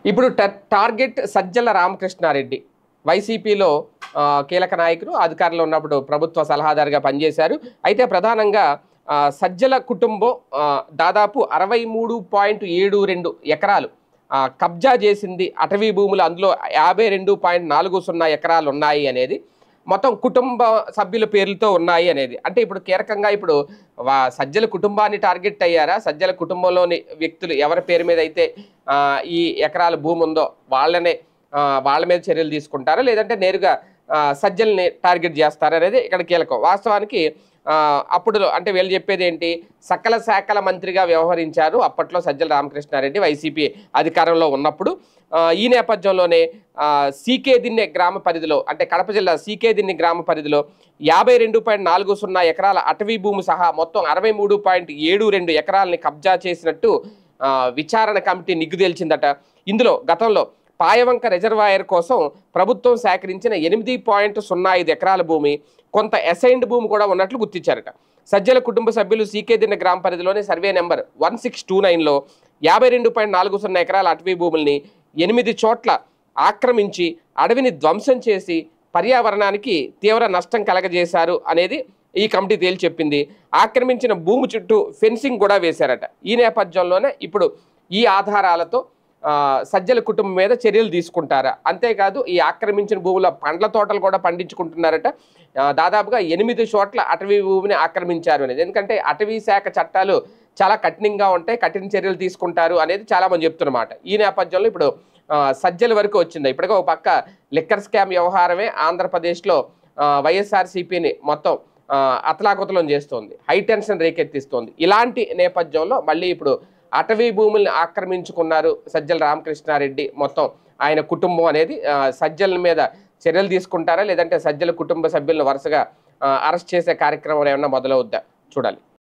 ఇప్పుడు టార్గెట్ సజ్జల రామకృష్ణారెడ్డి వైసీపీలో కీలక నాయకులు, అధికారంలో ఉన్నప్పుడు ప్రభుత్వ సలహాదారుగా పనిచేశారు. అయితే ప్రధానంగా సజ్జల కుటుంబం దాదాపు 63.72 ఎకరాలు కబ్జా చేసింది అటవీ భూములు, అందులో 52.40 ఎకరాలు ఉన్నాయి అనేది, మొత్తం కుటుంబ సభ్యుల పేర్లతో ఉన్నాయి అనేది. అంటే ఇప్పుడు కీలకంగా ఇప్పుడు సజ్జల కుటుంబాన్ని టార్గెట్ అయ్యారా? సజ్జల కుటుంబంలోని వ్యక్తులు ఎవరి పేరు మీద అయితే ఈ ఎకరాల భూమి ఉందో వాళ్ళ మీద చర్యలు తీసుకుంటారా, లేదంటే నేరుగా సజ్జల్ని టార్గెట్ చేస్తారా అనేది ఇక్కడ కీలకం. వాస్తవానికి అప్పుడు అంటే వీళ్ళు చెప్పేది ఏంటి, సకల శాఖల మంత్రిగా వ్యవహరించారు అప్పట్లో సజ్జల రామకృష్ణారెడ్డి వైసీపీ అధికారంలో ఉన్నప్పుడు. ఈ నేపథ్యంలోనే సీకే దిన్నె గ్రామ పరిధిలో, అంటే కడప జిల్లా సీకే దిన్నె గ్రామ పరిధిలో 52.40 ఎకరాల అటవీ భూమి సహా మొత్తం 63.72 ఎకరాలని కబ్జా చేసినట్టు విచారణ కమిటీ నిగ్గు తేల్చిందట. ఇందులో గతంలో పాయవంక రిజర్వాయర్ కోసం ప్రభుత్వం సేకరించిన 8.05 ఎకరాల భూమి, కొంత అసైన్డ్ భూమి కూడా ఉన్నట్లు గుర్తించారట. సజ్జల కుటుంబ సభ్యులు సీకే దిన్నె గ్రామ పరిధిలోని సర్వే నెంబర్ 1629లో 52.40 ఎకరాల అటవీ భూముల్ని 8 చోట్ల ఆక్రమించి అడవిని ధ్వంసం చేసి పర్యావరణానికి తీవ్ర నష్టం కలగజేశారు అనేది ఈ కమిటీ తేల్చి చెప్పింది. ఆక్రమించిన భూమి చుట్టూ ఫెన్సింగ్ కూడా వేశారట. ఈ నేపథ్యంలోనే ఇప్పుడు ఈ ఆధారాలతో సజ్జల కుటుంబం మీద చర్యలు తీసుకుంటారా, అంతేకాదు ఈ ఆక్రమించిన భూముల పండ్ల తోటలు కూడా పండించుకుంటున్నారట. దాదాపుగా 8 చోట్ల అటవీ భూమిని ఆక్రమించారు అనేది. ఎందుకంటే అటవీ శాఖ చట్టాలు చాలా కఠినంగా ఉంటాయి, కఠిన చర్యలు తీసుకుంటారు అనేది చాలా మంది చెప్తున్నమాట. ఈ నేపథ్యంలో ఇప్పుడు సజ్జల వరకు వచ్చింది. ఇప్పటికే ఒక పక్క లిక్కర్ స్కామ్ వ్యవహారమే ఆంధ్రప్రదేశ్లో వైఎస్ఆర్సీపీని మొత్తం అతలాకుతలం చేస్తోంది, హైటెన్షన్ రేకెత్తిస్తోంది. ఇలాంటి నేపథ్యంలో మళ్ళీ ఇప్పుడు అటవీ భూముల్ని ఆక్రమించుకున్నారు సజ్జల రామకృష్ణారెడ్డి మొత్తం ఆయన కుటుంబం అనేది. సజ్జల మీద చర్యలు తీసుకుంటారా, లేదంటే సజ్జల కుటుంబ సభ్యులను వరుసగా అరెస్ట్ చేసే కార్యక్రమం ఏమన్నా మొదలవుద్దా చూడాలి.